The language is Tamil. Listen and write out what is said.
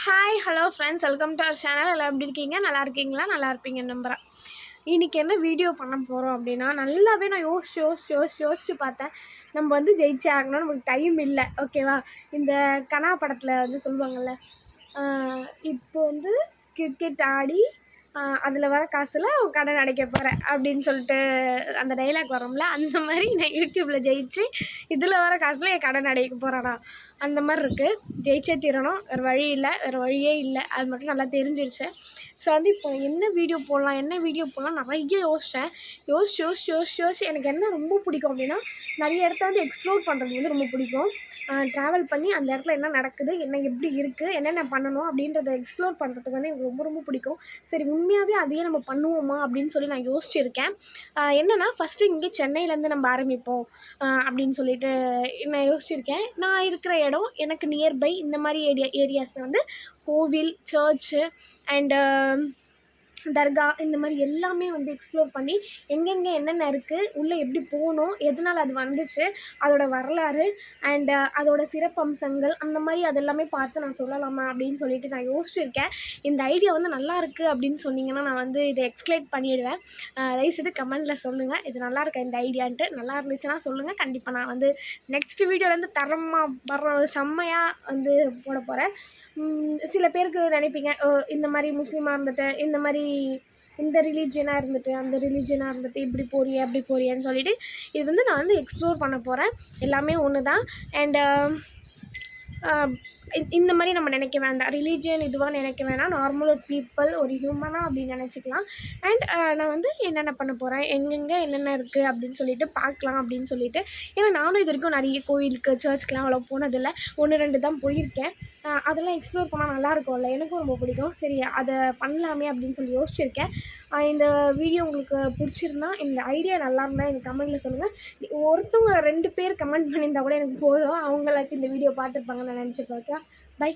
Hi hello friends, welcome to our channel. எல்லாம் எப்படி இருக்கீங்க? நல்லா இருக்கீங்களா? நல்லா இருப்பீங்கன்னு நம்புகிறேன். இன்றைக்கி என்ன வீடியோ பண்ண போகிறோம் அப்படின்னா, நல்லாவே நான் யோசிச்சு பார்த்தேன். நம்ம வந்து ஜெயிச்சே ஆகணும், நமக்கு டைம் இல்லை, ஓகேவா? இந்த கனா படத்தில் வந்து சொல்லுவாங்கள்ல, இப்போ வந்து கிரிக்கெட் ஆடி அதில் வர காசில் கடன் அடைக்க போகிறேன் அப்படின்னு சொல்லிட்டு அந்த டைலாக் வரும்ல, அந்த மாதிரி நான் யூடியூப்பில் ஜெயிச்சு இதில் வர காசில் என் கடன் அடைக்க போகிறேனா அந்த மாதிரி இருக்குது. ஜெயிச்சே தீரணும், வேறு வழியே இல்லை. அது மட்டும் நல்லா தெரிஞ்சிருச்சு. ஸோ வந்து இப்போ என்ன வீடியோ போடலாம் நிறைய யோசிச்சு எனக்கு என்ன ரொம்ப பிடிக்கும் அப்படின்னா, நிறைய இடத்த வந்து எக்ஸ்ப்ளோர் பண்ணுறது வந்து ரொம்ப பிடிக்கும். ட்ராவல் பண்ணி அந்த இடத்துல என்ன நடக்குது, என்ன எப்படி இருக்குது, என்னென்ன பண்ணணும் அப்படின்றத எக்ஸ்ப்ளோர் பண்ணுறதுக்கு வந்து எனக்கு ரொம்ப ரொம்ப பிடிக்கும். சரி, உண்மையாகவே அதையே நம்ம பண்ணுவோமா அப்படின்னு சொல்லி நான் யோசிச்சுருக்கேன். என்னென்னா, ஃபஸ்ட்டு இங்கே சென்னையிலேருந்து நம்ம ஆரம்பிப்போம் அப்படின்னு சொல்லிட்டு நான் யோசிச்சுருக்கேன். நான் இருக்கிற இடம் எனக்கு நியர்பை இந்த மாதிரி ஏரியாஸில் வந்து கோவில், சர்ச்சு அண்டு தர்கா இந்த மாதிரி எல்லாமே வந்து எக்ஸ்ப்ளோர் பண்ணி எங்கெங்கே என்னென்ன இருக்குது, உள்ளே எப்படி போகணும், எதனால் அது வந்துச்சு, அதோடய வரலாறு அண்டு அதோடய சிறப்பம்சங்கள் அந்த மாதிரி அதெல்லாமே பார்த்து நான் சொல்லலாமா அப்படின்னு சொல்லிட்டு நான் யோசிச்சுருக்கேன். இந்த ஐடியா வந்து நல்லா இருக்குது அப்படின்னு சொன்னீங்கன்னா நான் வந்து இதை எக்ஸ்பிளைன் பண்ணிவிடுவேன். தயவுசெய்து கமெண்டில் சொல்லுங்கள், இது நல்லா இருக்கா இந்த ஐடியான்ட்டு. நல்லா இருந்துச்சுன்னா சொல்லுங்கள், கண்டிப்பாக நான் வந்து நெக்ஸ்ட் வீடியோவில் செம்மையாக வந்து போட போகிறேன். சில பேருக்கு நினைப்பீங்க, இந்த மாதிரி முஸ்லீமாக இருந்துட்டு இந்த ரிலீஜியனாக இருந்துட்டு அந்த ரிலீஜியனாக இருந்துட்டு இப்படி போறியே அப்படி போறியேன்னு சொல்லிட்டு இது வந்து நான் வந்து எக்ஸ்ப்ளோர் பண்ண போகிறேன். எல்லாமே ஒன்று தான். அண்டு இந்த மாதிரி நம்ம நினைக்க வேண்டாம், ரிலீஜியன் இதுவாக நினைக்க வேணாம். நார்மல் ஒரு பீப்புள், ஒரு ஹியூமனாக அப்படின்னு நினச்சிக்கலாம். அண்ட் நான் வந்து என்னென்ன பண்ண போகிறேன், எங்கெங்கே என்னென்ன இருக்குது அப்படின்னு சொல்லிட்டு பார்க்கலாம் அப்படின்னு சொல்லிட்டு. ஏன்னா நானும் இது வரைக்கும் நிறைய கோயிலுக்கு, சர்ச்சுக்கெலாம் அவ்வளோ போனதில்லை. 1-2 தான் போயிருக்கேன். அதெல்லாம் எக்ஸ்ப்ளோர் பண்ணால் நல்லாயிருக்கும்ல, எனக்கும் ரொம்ப பிடிக்கும். சரி, அதை பண்ணலாமே அப்படின்னு சொல்லி யோசிச்சுருக்கேன். இந்த வீடியோ உங்களுக்கு பிடிச்சிருந்தா, இந்த ஐடியா நல்லா இருந்தால் எனக்கு கமெண்ட்டில் சொல்லுங்கள். ஒருத்தவங்க 2 பேர் கமெண்ட் பண்ணியிருந்தால் கூட எனக்கு போதும், அவங்களாச்சும் இந்த வீடியோ பார்த்துருப்பாங்கன்னு நான் நினச்சிப்பேன். Okay, by.